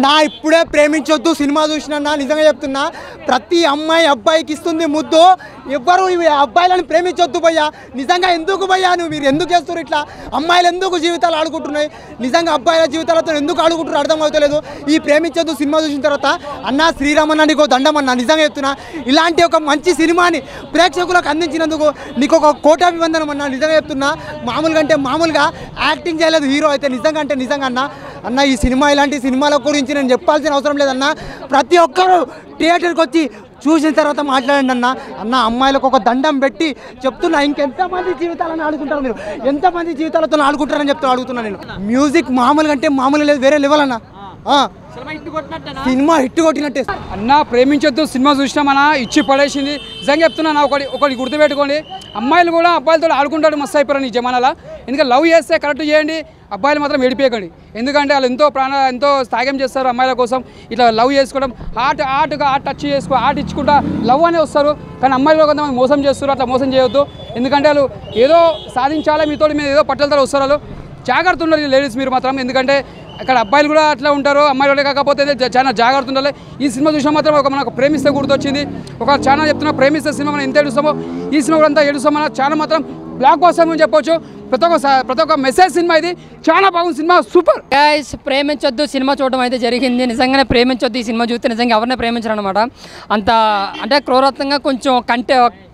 అన్నా ఇప్పుడే ప్రేమించొద్దు సినిమా చూసినా నిజంగా చెప్తున్నా. ప్రతి అమ్మాయి అబ్బాయికి ఇస్తుంది ముద్దు. ఎవ్వరు అబ్బాయిలను ప్రేమించొద్దు భయ్యా. నిజంగా ఎందుకు భయ్యా మీరు ఎందుకు చేస్తారు ఇట్లా? అమ్మాయిలు ఎందుకు జీవితాలు ఆడుకుంటున్నాయి? నిజంగా అబ్బాయిల జీవితాలతో ఎందుకు ఆడుకుంటున్నారు అర్థం అవుతలేదు. ఈ ప్రేమించొద్దు సినిమా చూసిన తర్వాత అన్న శ్రీరామన్న నీకు దండం అన్న. నిజంగా చెప్తున్నా, ఇలాంటి ఒక మంచి సినిమాని ప్రేక్షకులకు అందించినందుకు నీకు ఒక కోటాభివందనం అన్న. నిజంగా చెప్తున్నా, మామూలుగా అంటే మామూలుగా యాక్టింగ్ చేయలేదు హీరో అయితే. నిజంగా అంటే నిజంగా అన్న ఈ సినిమా ఇలాంటి సినిమాల గురించి నేను చెప్పాల్సిన అవసరం లేదన్నా. ప్రతి ఒక్కరూ థియేటర్కి వచ్చి చూసిన తర్వాత మాట్లాడండి అన్న. అమ్మాయిలకు ఒక దండం పెట్టి చెప్తున్నా, ఇంకెంతమంది జీవితాలను ఆడుకుంటారు మీరు? ఎంతమంది జీవితాలతో ఆడుకుంటారని చెప్తా అడుగుతున్నా నేను. మ్యూజిక్ మామూలుగా అంటే మామూలు లేదు, వేరే లెవెల్ అన్న. సినిమా హిట్ కొట్టినట్టే అన్న. ప్రేమించొద్దు సినిమా చూసినామన్నా, ఇచ్చి పడేసింది. నిజంగా చెప్తున్నా, ఒకటి గుర్తుపెట్టుకోండి, అమ్మాయిలు కూడా అబ్బాయిలతో ఆడుకుంటాడు మస్తు అయిపోయారు ఈ జమానాలో. ఎందుకంటే లవ్ చేస్తే కరెక్ట్ చేయండి, అబ్బాయిలు మాత్రం ఏడిపోయకండి. ఎందుకంటే వాళ్ళు ఎంతో త్యాగం చేస్తారు అమ్మాయిల కోసం. ఇట్లా లవ్ చేసుకోవడం, ఆర్ట్గా టచ్ ఆర్ట్ ఇచ్చుకుంటా లవ్ అనే వస్తారు. కానీ అమ్మాయిలు కొంతమంది మోసం చేస్తారు. అట్లా మోసం చేయొద్దు. ఎందుకంటే వాళ్ళు ఏదో సాధించాలా, మీతో మీద ఏదో పట్టలతో వస్తారు. వాళ్ళు జాగ్రత్త ఉండాలి లేడీస్ మీరు మాత్రం. ఎందుకంటే అక్కడ అబ్బాయిలు కూడా అట్లా ఉంటారు, అమ్మాయిలు కాకపోతే చాలా జాగ్రత్త ఉండాలి. ఈ సినిమా చూసినా మాత్రం మనకు ప్రేమిస్తే గుర్తొచ్చింది. ఒక చాలా చెప్తున్నా, ప్రేమిస్తే సినిమా మనం ఎంత ఏడుస్తామో ఈ సినిమా కూడా అంతా ఏడుస్తామన్నా. చాలా మాత్రం బ్లాక్ బస్టర్ అని చెప్పొచ్చు. ప్రతి ఒక్క మెసేజ్ సినిమా ఇది. చాలా బాగుంది సినిమా, సూపర్. ప్రేమించొద్దు సినిమా చూడడం అయితే జరిగింది. నిజంగానే ప్రేమించొద్దు ఈ సినిమా చూస్తే. నిజంగా ఎవరినే ప్రేమించరు అనమాట. అంత అంటే క్రూరత్వంగా కొంచెం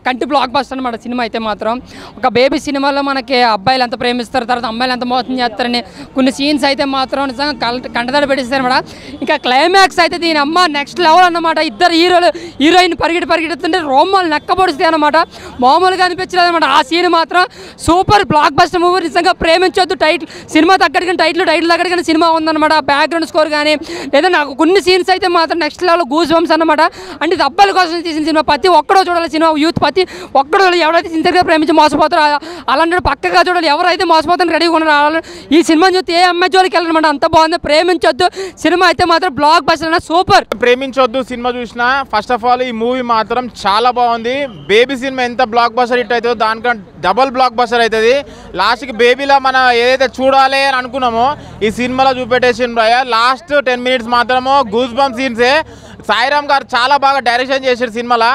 కంటి బ్లాక్ బస్టర్ అనమాట సినిమా అయితే మాత్రం. ఒక బేబీ సినిమాలో మనకి అబ్బాయిలు ఎంత ప్రేమిస్తారు, తర్వాత అమ్మాయిలు ఎంత మోసం చేస్తారని కొన్ని సీన్స్ అయితే మాత్రం నిజంగా కంటదడి పెట్టిస్తారు అనమాట. ఇంకా క్లైమాక్స్ అయితే దీని అమ్మ నెక్స్ట్ లెవెల్ అన్నమాట. ఇద్దరు హీరోయిన్ పరిగెడుతుంటే రోమాలు నెక్కబొడిస్తాయి అనమాట. మామూలుగా అనిపించలేదు అనమాట. ఆ సీన్ మాత్రం సూపర్ బ్లాక్ బస్టర్ మూవీ. నిజంగా ప్రేమించొద్దు టైటిల్ సినిమా తగ్గడిగా టైటిల్ తగ్గడిగా సినిమా ఉందన్నమాట. బ్యాక్గ్రౌండ్ స్కోర్ కానీ లేదా నాకు కొన్ని సీన్స్ అయితే మాత్రం నెక్స్ట్ లెవెల్ గూస్ బంప్స్ అనమాట. అంటే ఇది అబ్బాయిల కోసం తీసిన సినిమా. ప్రతి ఒక్కడో చూడాలి సినిమా. యూత్ ప్రతి ఒక్కడో ఎవరైతే సిన్సియర్గా ప్రేమించి మోసపోతారో అలాంటి పక్కగా చూడాలి. ఎవరైతే మోసపోతారని రెడీగా ఉన్నారు ఈ సినిమా చూస్తే ఏ అమ్మాయి జోలికి వెళ్ళనమాట. అంత బాగుంది. ప్రేమించొద్దు సినిమా అయితే మాత్రం బ్లాక్ బస్టర్ సూపర్. ప్రేమించొద్దు సినిమా చూసినా ఫస్ట్ ఆఫ్ ఆల్ ఈ మూవీ మాత్రం చాలా బాగుంది. బేబీ సినిమా ఎంత బ్లాక్ బస్టర్ హిట్ అవుతుందో దానికంటే డబల్ బ్లాక్ బస్టర్ అవుతుంది. లాస్ట్కి బేబీలా మనం ఏదైతే చూడాలి అని అనుకున్నామో ఈ సినిమాలో చూపెట్టేసిన భయ్య. లాస్ట్ 10 minutes మాత్రమో గూస్ బంప్ సీన్సే. సాయిరామ్ గారు చాలా బాగా డైరెక్షన్ చేశారు సినిమాలో.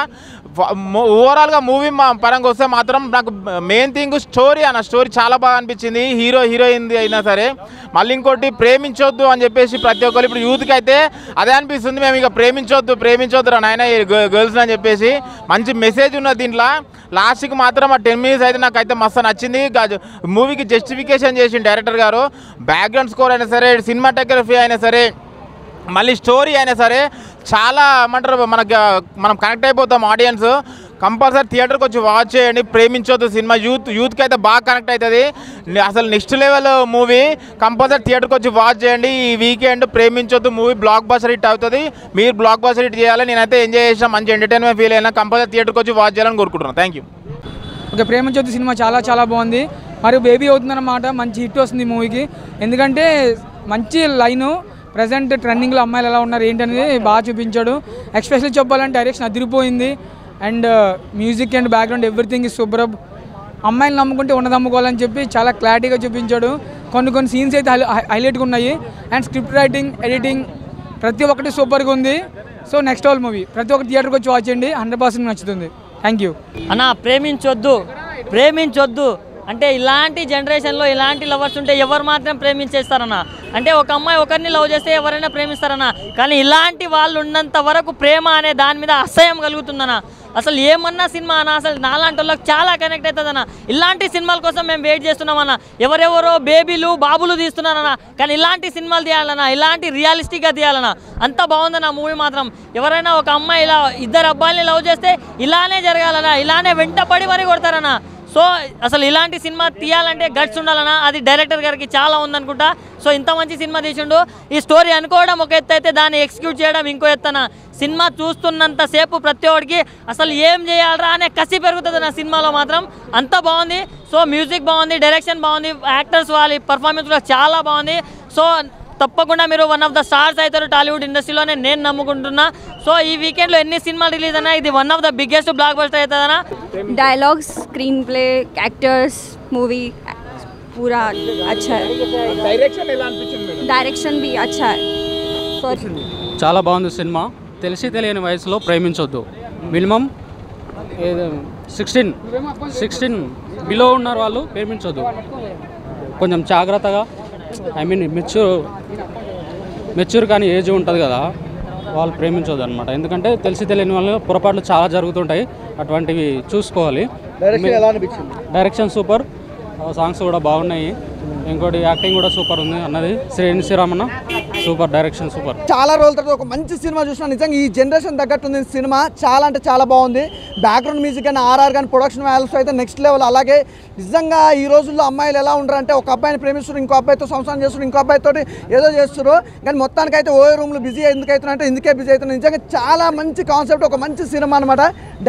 ఓవరాల్గా మూవీ పరంగా వస్తే మాత్రం నాకు మెయిన్ థింగ్ స్టోరీ స్టోరీ చాలా బాగా అనిపించింది. హీరోయిన్ అయినా సరే. మళ్ళీ ఇంకోటి ప్రేమించొద్దు అని చెప్పేసి ప్రతి ఒక్కరు ఇప్పుడు యూత్కి అయితే అదే అనిపిస్తుంది. మేము ఇక ప్రేమించొద్దు రా నాయన గర్ల్స్ అని చెప్పేసి మంచి మెసేజ్ ఉన్నది దీంట్లో. లాస్ట్కి మాత్రం ఆ 10 minutes అయితే నాకైతే మస్తు నచ్చింది. మూవీకి జస్టిఫికేషన్ చేసిన డైరెక్టర్ గారు. బ్యాక్గ్రౌండ్ స్కోర్ అయినా సరే, సినిమాటోగ్రఫీ అయినా సరే, మళ్ళీ స్టోరీ అయినా సరే చాలా ఏమంటారు మనం కనెక్ట్ అయిపోతాం ఆడియన్స్. కంపల్సరీ థియేటర్కి వచ్చి వాచ్ చేయండి. ప్రేమించొద్దు సినిమా యూత్కి అయితే బాగా కనెక్ట్ అవుతుంది. అసలు నెక్స్ట్ లెవెల్ మూవీ. కంపల్సరీ థియేటర్కి వచ్చి వాచ్ చేయండి. ఈ weekend Preminchoddu movie block buster hit అవుతుంది. మీరు బ్లాక్ బస్టర్ హిట్ చేయాలి. నేనైతే ఎంజాయ్ చేసిన, మంచి ఎంటర్టైన్మెంట్ ఫీల్ అయినా. కంపల్సరీ థియేటర్కి వచ్చి వాచ్ చేయాలని కోరుకుంటున్నాను. Thank you. ఓకే, ప్రేమించొద్దు సినిమా చాలా బాగుంది. మరియు బేబీ అవుతుందన్నమాట. మంచి హిట్ వస్తుంది ఈ మూవీకి. ఎందుకంటే మంచి లైను. ప్రజెంట్ ట్రెండింగ్లో అమ్మాయిలు ఎలా ఉన్నారు ఏంటనేది బాగా చూపించాడు. ఎస్పెషల్లీ చెప్పాలంటే డైరెక్షన్ అదిరిపోయింది. And music and background everything is super. అమ్మాయిలు నమ్ముకుంటే ఉన్నదమ్ముకోవాలని చెప్పి చాలా క్లారిటీగా చూపించాడు. కొన్ని సీన్స్ అయితే హైలైట్గా ఉన్నాయి. అండ్ స్క్రిప్ట్ రైటింగ్, ఎడిటింగ్ ప్రతి ఒక్కటి సూపర్గా ఉంది. So next level movie. ప్రతి ఒక్కటి థియేటర్కి వచ్చి వాచ్ చేయండి. 100% నచ్చుతుంది. థ్యాంక్ యూ అన్న. ప్రేమించొద్దు అంటే ఇలాంటి జనరేషన్లో ఇలాంటి లవర్స్ ఉంటే ఎవరు మాత్రం ప్రేమించేస్తారన్న. అంటే ఒక అమ్మాయి ఒకరిని లవ్ చేస్తే ఎవరైనా ప్రేమిస్తారన్న. కానీ ఇలాంటి వాళ్ళు ఉన్నంత వరకు ప్రేమ అనే దాని మీద అసహ్యం కలుగుతుందన్న. అసలు ఏమన్నా సినిమా అన్న, అసలు నాలాంటి వాళ్ళకి చాలా కనెక్ట్ అవుతుందన్న. ఇలాంటి సినిమాల కోసం మేము వెయిట్ చేస్తున్నామన్న. ఎవరెవరో బేబీలు బాబులు తీస్తున్నారన్న. కానీ ఇలాంటి సినిమాలు తీయాలన్నా, ఇలాంటి రియలిస్టిక్గా తీయాలన్నా. అంత బాగుందన్న మూవీ మాత్రం. ఎవరైనా ఒక అమ్మాయి ఇలా ఇద్దరు అబ్బాయిని లవ్ చేస్తే ఇలానే జరగాలన్నా, ఇలానే వెంటపడి మరి కొడతారన్న. సో అసలు ఇలాంటి సినిమా తీయాలంటే గట్స్ ఉండాలన్నా. అది డైరెక్టర్ గారికి చాలా ఉందనుకుంటా. సో ఇంత మంచి సినిమా తీసిండు. ఈ స్టోరీ అనుకోవడం ఒక ఎత్తు అయితే దాన్ని ఎగ్జిక్యూట్ చేయడం ఇంకో ఎత్తన. సినిమా చూస్తున్నంతసేపు ప్రతి ఒక్కడికి అసలు ఏం చేయాలరా అనే కసి పెరుగుతుంది నా సినిమాలో మాత్రం. అంత బాగుంది. సో మ్యూజిక్ బాగుంది, డైరెక్షన్ బాగుంది, యాక్టర్స్ వాళ్ళ పర్ఫార్మెన్స్ కూడా చాలా బాగుంది. సో తప్పకుండా మీరు వన్ ఆఫ్ ద స్టార్స్ అవుతారు టాలీవుడ్ ఇండస్ట్రీలోనే నేను నమ్ముకుంటున్నా. సో ఈ వీకెండ్లో ఎన్ని సినిమాలు రిలీజ్ అయినా ఇది one of the biggest block buster అవుతుందన్నా. Dialogues, screenplay, actors, movie पूरा अच्छा है. डायरेक्शन भी अच्छा है. చాలా బాగుంది సినిమా. తెలిసి తెలియని వయసులో ప్రేమించొద్దు. మినిమం 16 బిలో ఉన్నారు వాళ్ళు ప్రేమించొద్దు. కొంచెం జాగ్రత్తగా మెచ్యూర్ కానీ ఏజ్ ఉంటుంది కదా, వాళ్ళు ప్రేమించొద్దు అనమాట. ఎందుకంటే తెలిసి తెలియని వాళ్ళు పొరపాట్లు చాలా జరుగుతుంటాయి, అటువంటివి చూసుకోవాలి. డైరెక్షన్ సూపర్, సాంగ్స్ కూడా బాగున్నాయి. ఇంకోటి యాక్టింగ్ కూడా సూపర్ ఉంది అన్నది శ్రీరామన్న. Super direction, super. చాలా రోజుల తర్వాత ఒక మంచి సినిమా చూసినా. నిజంగా ఈ జనరేషన్ తగ్గట్టుంది సినిమా. చాలా అంటే చాలా బాగుంది. బ్యాక్గ్రౌండ్ మ్యూజిక్ కానీ ఆర్ఆర్ కానీ ప్రొడక్షన్ వాల్యూస్ అయితే నెక్స్ట్ లెవెల్. అలాగే నిజంగా ఈ రోజుల్లో అమ్మాయిలు ఎలా ఉంటారంటే ఒక అబ్బాయిని ప్రేమిస్తారు, ఇంకో అబ్బాయితో సంసారం చేస్తారు, ఇంకో అబ్బాయితో ఏదో చేస్తారు. కానీ మొత్తానికైతే ఓ రూమ్లో బిజీ ఎందుకు అవుతున్నారంటే ఇందుకే బిజీ అవుతున్నారు. నిజంగా చాలా మంచి కాన్సెప్ట్, ఒక మంచి సినిమా అనమాట.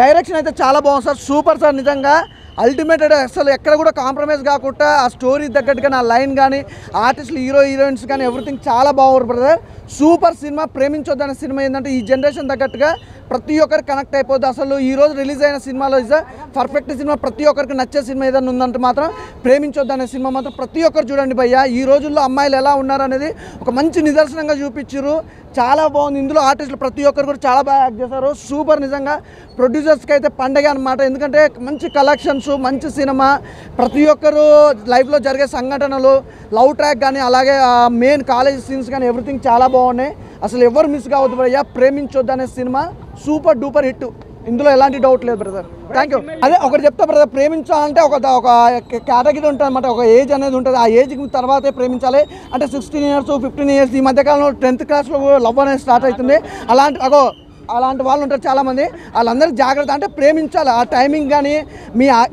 డైరెక్షన్ అయితే చాలా బాగుంది సార్, సూపర్ సార్. నిజంగా అల్టిమేటెడ్. అసలు ఎక్కడ కూడా కాంప్రమైజ్ కాకుండా ఆ స్టోరీ తగ్గట్టుగా నా లైన్ కానీ ఆర్టిస్టులు హీరోయిన్స్ కానీ ఎవ్రీథింగ్ చాలా బాగుంది బ్రదర్. Super cinema. ప్రేమించొద్దనే సినిమా ఏంటంటే ఈ జనరేషన్ తగ్గట్టుగా ప్రతి ఒక్కరికి కనెక్ట్ అయిపోద్ది. అసలు ఈ రోజు రిలీజ్ అయిన సినిమాలో ఇస్ పర్ఫెక్ట్ సినిమా. ప్రతి ఒక్కరికి నచ్చే సినిమా ఏదైనా ఉందంటే మాత్రం ప్రేమించొద్దనే సినిమా మాత్రం ప్రతి ఒక్కరు చూడండి భయ్య. ఈ రోజుల్లో అమ్మాయిలు ఎలా ఉన్నారనేది ఒక మంచి నిదర్శనంగా చూపించారు. చాలా బాగుంది. ఇందులో ఆర్టిస్టులు ప్రతి ఒక్కరు కూడా చాలా బాగా యాక్ట్ చేశారు. సూపర్. నిజంగా ప్రొడ్యూసర్స్కి అయితే పండగ అనమాట. ఎందుకంటే మంచి కలెక్షన్స్, మంచి సినిమా, ప్రతి ఒక్కరు లైఫ్లో జరిగే సంఘటనలు, లవ్ ట్రాక్ కానీ అలాగే మెయిన్ కాలేజ్ సీన్స్ కానీ ఎవ్రీథింగ్ చాలా బాగున్నాయి. అసలు ఎవరు మిస్ కావద్దు భయ్యా. ప్రేమించొద్దు అనే సినిమా సూపర్ డూపర్ హిట్. ఇందులో ఎలాంటి డౌట్ లేదు బ్రదర్. Thank you. అదే ఒకటి చెప్తా బ్రదర్, ప్రేమించాలంటే ఒక కేటగిరీ ఉంటుంది అనమాట, ఒక ఏజ్ అనేది ఉంటుంది. ఆ ఏజ్కి తర్వాతే ప్రేమించాలి. అంటే 16 years 15 years ఈ మధ్యకాలంలో 10th క్లాస్లో లవ్ అనేది స్టార్ట్ అవుతుంది. అలాంటి వాళ్ళు ఉంటారు చాలామంది. వాళ్ళందరికీ జాగ్రత్త. అంటే ప్రేమించాలి. ఆ టైమింగ్ కానీ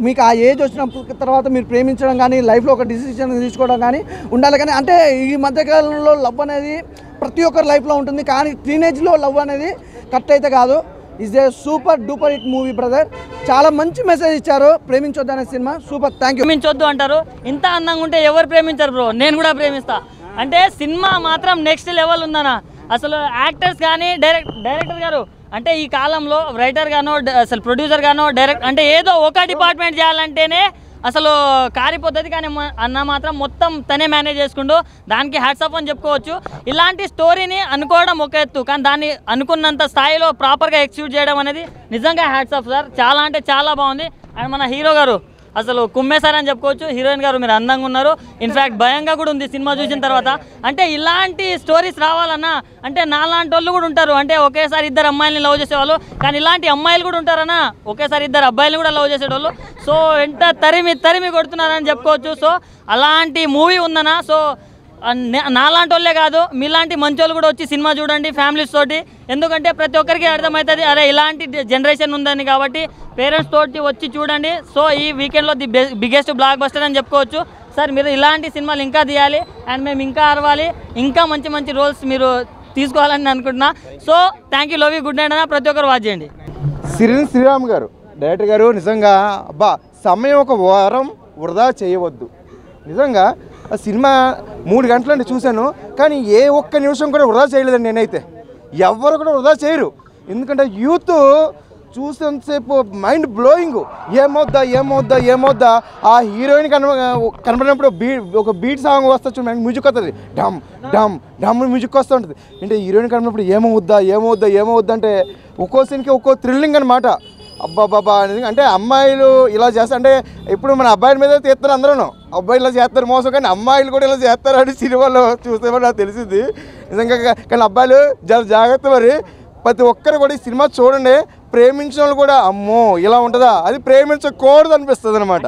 మీకు ఆ ఏజ్ వచ్చిన తర్వాత మీరు ప్రేమించడం కానీ లైఫ్లో ఒక డిసిషన్ తీసుకోవడం కానీ ఉండాలి. కానీ అంటే ఈ మధ్యకాలంలో లవ్ అనేది ప్రతి ఒక్కరి లైఫ్లో ఉంటుంది. కానీ టీనేజ్లో లవ్ అనేది కరెక్ట్ అయితే కాదు. Is a super duper hit movie brother. చాలా మంచి మెసేజ్ ఇచ్చారు. ప్రేమించొద్దు అనే cinema super. Thank you. Preminchoddu అంటారు. ఇంత అందంగా ఉంటే ఎవరు ప్రేమించారు బ్రో? నేను కూడా ప్రేమిస్తా. అంటే సినిమా మాత్రం నెక్స్ట్ లెవెల్ ఉందన్న. అసలు యాక్టర్స్ కానీ డైరెక్టర్ గారు అంటే ఈ కాలంలో రైటర్ గానో అసలు ప్రొడ్యూసర్ గానో అంటే ఏదో ఒక డిపార్ట్మెంట్ చేయాలంటేనే అసలు కారిపోతుంది. కానీ అన్న మాత్రం మొత్తం తనే మేనేజ్ చేసుకుంటూ దానికి హ్యాట్స్ ఆఫ్ అని చెప్పుకోవచ్చు. ఇలాంటి స్టోరీని అనుకోవడం ఒక ఎత్తు, కానీ దాన్ని అనుకున్నంత స్థాయిలో ప్రాపర్గా ఎగ్జిక్యూట్ చేయడం అనేది నిజంగా హ్యాట్స్ ఆఫ్ సార్. చాలా అంటే చాలా బాగుంది. అండ్ మన హీరో గారు అసలు కుమ్మేశారని చెప్పుకోవచ్చు. హీరోయిన్ గారు మీరు అందంగా ఉన్నారు. ఇన్ఫ్యాక్ట్ భయంగా కూడా ఉంది సినిమా చూసిన తర్వాత. అంటే ఇలాంటి స్టోరీస్ రావాలన్నా అంటే నాలాంటి వాళ్ళు కూడా ఉంటారు. అంటే ఒకేసారి ఇద్దరు అమ్మాయిలని లవ్ చేసేవాళ్ళు, కానీ ఇలాంటి అమ్మాయిలు కూడా ఉంటారన్నా ఒకేసారి ఇద్దరు అబ్బాయిలు కూడా లవ్ చేసేవాళ్ళు. సో ఎంత తరిమి కొడుతున్నారని చెప్పుకోవచ్చు. సో అలాంటి మూవీ ఉందన్నా. సో నాలాంటి వాళ్ళే కాదు, మీలాంటి మంచి వాళ్ళు కూడా వచ్చి సినిమా చూడండి ఫ్యామిలీస్ తోటి. ఎందుకంటే ప్రతి ఒక్కరికి అర్థమవుతుంది అరే ఇలాంటి జనరేషన్ ఉందని. కాబట్టి పేరెంట్స్ తోటి వచ్చి చూడండి. సో ఈ వీకెండ్లో ది బిగ్గెస్ట్ బ్లాక్ బస్టర్ అని చెప్పుకోవచ్చు. సార్ మీరు ఇలాంటి సినిమాలు ఇంకా తీయాలి అండ్ మేము ఇంకా అరవాలి, ఇంకా మంచి మంచి రోల్స్ మీరు తీసుకోవాలని అనుకుంటున్నా. So thank you. Love you. Good night అన్న. ప్రతి ఒక్కరు వాచ్ చేయండి. శ్రీరామ్ గారు డైరెక్టర్ గారు నిజంగా అబ్బా సమయం ఒక వారం వృధా చేయవద్దు. నిజంగా ఆ సినిమా 3 గంటలంటే చూశాను, కానీ ఏ ఒక్క నిమిషం కూడా వృధా చేయలేదండి. నేనైతే ఎవరు కూడా వృధా చేయరు. ఎందుకంటే యూత్ చూసేంతసేపు మైండ్ బ్లోయింగ్. ఏమవుద్దా ఆ హీరోయిన్ కనబడినప్పుడు ఒక బీట్ సాంగ్ వస్తా చూడండి, మ్యూజిక్ వస్తుంది, డమ్ డమ్ డమ్ మ్యూజిక్ వస్తూ ఉంటుంది. అంటే హీరోయిన్ కనబడినప్పుడు ఏమవుద్దా అంటే ఒక్కో సీన్కి ఒక్కో థ్రిల్లింగ్ అనమాట. అబ్బాబాబా అనేది అంటే అమ్మాయిలు ఇలా చేస్తారు. అంటే ఇప్పుడు మన అబ్బాయిల మీద తీస్తారు అందరూ, అబ్బాయిలు ఇలా చేస్తారు మోసం, కానీ అమ్మాయిలు కూడా ఇలా చేస్తారు అని సినిమాలో చూస్తే నాకు తెలిసింది నిజంగా. కానీ అబ్బాయిలు జాగ్రత్త. మరి ప్రతి ఒక్కరు కూడా ఈ సినిమా చూడండి. ప్రేమించిన వాళ్ళు కూడా అమ్మో ఇలా ఉంటుందా, అది ప్రేమించకూడదు అనిపిస్తుంది అనమాట.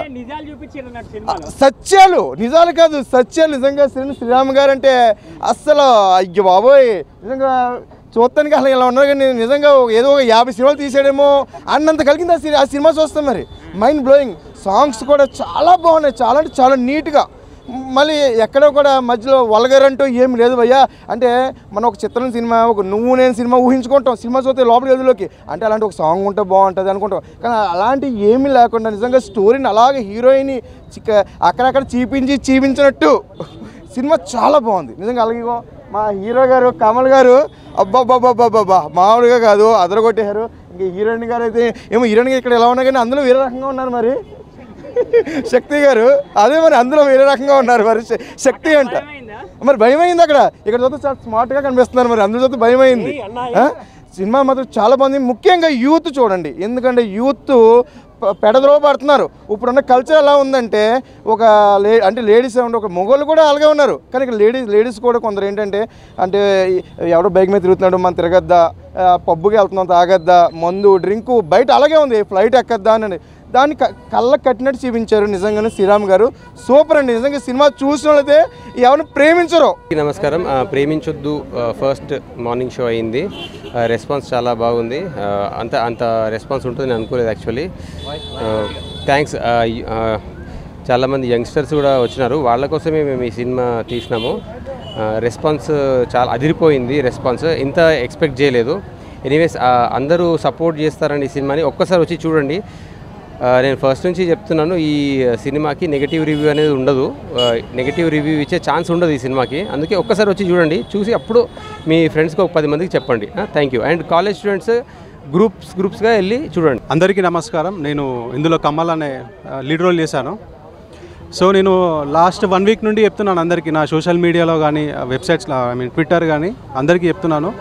సత్యాలు, నిజాలు కాదు సత్యాలు. నిజంగా శ్రీరామ్ గారు అంటే అస్సలు అయ్యో బాబోయ్, నిజంగా చూడటానికి అసలు ఇలా ఉన్నారు. కానీ నిజంగా ఏదో ఒక 50 సినిమాలు తీసాడేమో అన్నంత కలిగింది ఆ సినిమా చూస్తాం. మరి మైండ్ బ్లోయింగ్. సాంగ్స్ కూడా చాలా బాగున్నాయి, చాలా అంటే చాలా నీట్గా. మళ్ళీ ఎక్కడో కూడా మధ్యలో వల్గర్ అంటూ ఏమి లేదు భయ్యా. అంటే మనం ఒక చిత్రం సినిమా, ఒక నువ్వు నేను సినిమా ఊహించుకుంటాం, సినిమా చూస్తే లోపలి గదిలోకి అంటే అలాంటి ఒక సాంగ్ ఉంటే బాగుంటుంది అనుకుంటాం. కానీ అలాంటి ఏమీ లేకుండా నిజంగా స్టోరీని అలాగే హీరోయిన్ అక్కడక్కడ చీపించినట్టు సినిమా చాలా బాగుంది నిజంగా. అలాగే మా హీరో గారు కమల్ గారు అబ్బాబ్బాబ్బాబ్బా మామూలుగా కాదు, అదరగొట్టేశారు. ఇంకా హీరోయిన్ గారు అయితే ఏమో హీరోయిన్ ఇక్కడ ఎలా ఉన్నా కానీ అందులో వేరే రకంగా ఉన్నారు. మరి శక్తి గారు అదే మరి అందులో వేరే రకంగా ఉన్నారు మరి శక్తి అంట మరి భయం అయింది అక్కడ ఇక్కడ చూస్తే చాలా స్మార్ట్గా కనిపిస్తున్నారు మరి అందులో చూస్తే భయం అయింది సినిమా మాత్రం చాలా బాగుంది ముఖ్యంగా యూత్ చూడండి ఎందుకంటే యూత్ పెడద్రో పడుతున్నారు ఇప్పుడున్న కల్చర్ ఎలా ఉందంటే ఒక అంటే లేడీస్ ఏమంటే ఒక మొగోళ్ళు కూడా అలాగే ఉన్నారు కానీ ఇక్కడ లేడీస్ కూడా కొందరు ఏంటంటే అంటే ఎవడో బైక్ మీద తిరుగుతున్నాడు మనం తిరగద్దా పబ్బుకి వెళ్తున్నాం తాగద్దా మందు డ్రింకు బయట అలాగే ఉంది ఫ్లైట్ ఎక్కద్దా అని దాన్ని కళ్ళకు కట్టినట్టు చూపించారు నిజంగానే శ్రీరామ్ గారు సూపర్ అండి నిజంగా సినిమా చూసిన వాళ్ళైతే ఎవరిని ప్రేమించరు. నమస్కారం ప్రేమించొద్దు ఫస్ట్ మార్నింగ్ షో అయింది రెస్పాన్స్ చాలా బాగుంది అంత రెస్పాన్స్ ఉంటుందని అనుకోలేదు యాక్చువల్లీ థ్యాంక్స్ చాలామంది యంగ్స్టర్స్ కూడా వచ్చినారు వాళ్ళ కోసమే మేము ఈ సినిమా తీసినాము రెస్పాన్స్ చాలా అదిరిపోయింది రెస్పాన్స్ ఇంత ఎక్స్పెక్ట్ చేయలేదు ఎనీవేస్ అందరూ సపోర్ట్ చేస్తారండి ఈ సినిమాని ఒక్కసారి వచ్చి చూడండి నేను ఫస్ట్ నుంచి చెప్తున్నాను ఈ సినిమాకి నెగటివ్ రివ్యూ అనేది ఉండదు నెగటివ్ రివ్యూ ఇచ్చే ఛాన్స్ ఉండదు ఈ సినిమాకి అందుకే ఒక్కసారి వచ్చి చూడండి చూసి అప్పుడు మీ ఫ్రెండ్స్కి ఒక 10 మందికి చెప్పండి thank you and college students గ్రూప్స్గా వెళ్ళి చూడండి. అందరికీ నమస్కారం నేను ఇందులో కమల్ అనే లీడ్ రోల్ చేశాను సో నేను లాస్ట్ 1 వీక్ నుండి చెప్తున్నాను అందరికీ నా సోషల్ మీడియాలో కానీ వెబ్సైట్స్లో ట్విట్టర్ కానీ అందరికీ చెప్తున్నాను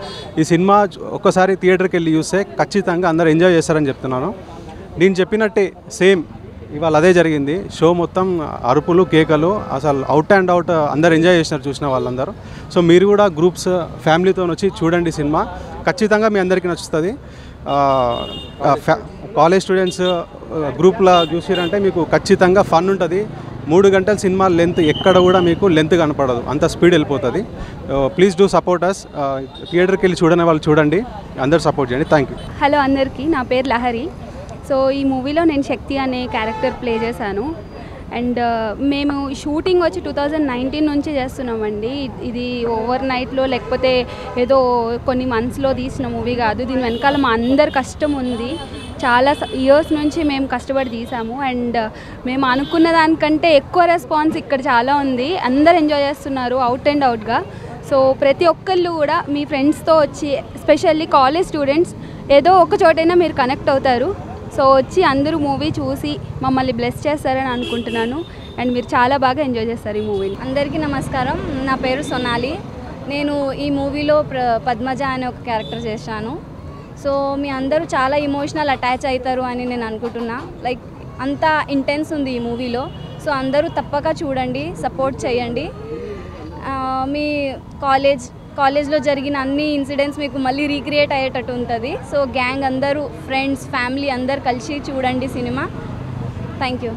ఈ సినిమా ఒక్కసారి థియేటర్కి వెళ్ళి చూస్తే ఖచ్చితంగా అందరూ ఎంజాయ్ చేస్తారని చెప్తున్నాను నేను చెప్పినట్టే సేమ్ ఇవాళ అదే జరిగింది షో మొత్తం అరుపులు కేకలు అసలు అవుట్ అండ్ అవుట్ అందరు ఎంజాయ్ చేసినారు చూసిన వాళ్ళందరూ సో మీరు కూడా గ్రూప్స్ ఫ్యామిలీతో వచ్చి చూడండి సినిమా ఖచ్చితంగా మీ అందరికీ నచ్చుతుంది కాలేజ్ స్టూడెంట్స్ గ్రూప్లో చూసిరంటే మీకు ఖచ్చితంగా ఫన్ ఉంటుంది 3 గంటల సినిమా లెంత్ ఎక్కడ కూడా మీకు లెంత్ కనపడదు అంత స్పీడ్ వెళ్ళిపోతుంది ప్లీజ్ డూ సపోర్ట్ అస్ థియేటర్కి వెళ్ళి చూడని వాళ్ళు చూడండి అందరు సపోర్ట్ చేయండి థ్యాంక్ యూ. హలో అందరికీ నా పేరు లహరి సో ఈ మూవీలో నేను శక్తి అనే క్యారెక్టర్ ప్లే చేశాను అండ్ మేము షూటింగ్ వచ్చి 2019 నుంచి చేస్తున్నామండి ఇది ఓవర్ నైట్లో లేకపోతే ఏదో కొన్ని మంత్స్లో తీసిన మూవీ కాదు దీని వెనకాల మా అందరి కష్టం ఉంది చాలా ఇయర్స్ నుంచి మేము కష్టపడి తీసాము అండ్ మేము అనుకున్న దానికంటే ఎక్కువ రెస్పాన్స్ ఇక్కడ చాలా ఉంది అందరు ఎంజాయ్ చేస్తున్నారు అవుట్ అండ్ అవుట్గా సో ప్రతి ఒక్కళ్ళు కూడా మీ ఫ్రెండ్స్తో వచ్చి ఎస్పెషల్లీ కాలేజ్ స్టూడెంట్స్ ఏదో ఒక చోటైనా మీరు కనెక్ట్ అవుతారు సో వచ్చి అందరూ మూవీ చూసి మమ్మల్ని బ్లెస్ చేస్తారని అనుకుంటున్నాను అండ్ మీరు చాలా బాగా ఎంజాయ్ చేస్తారు ఈ మూవీని. అందరికీ నమస్కారం నా పేరు సొనాలి నేను ఈ మూవీలో పద్మజ అనే ఒక క్యారెక్టర్ చేశాను సో మీ అందరూ చాలా ఇమోషనల్ అటాచ్ అవుతారు అని నేను అనుకుంటున్నా లైక్ అంత ఇంటెన్స్ ఉంది ఈ మూవీలో సో అందరూ తప్పక చూడండి సపోర్ట్ చేయండి మీ కాలేజ్లో జరిగిన అన్ని ఇన్సిడెంట్స్ మీకు మళ్ళీ రీక్రియేట్ అయ్యేటట్టు ఉంటుంది సో గ్యాంగ్ అందరూ ఫ్రెండ్స్ ఫ్యామిలీ అందరు కలిసి చూడండి సినిమా థ్యాంక్ యూ.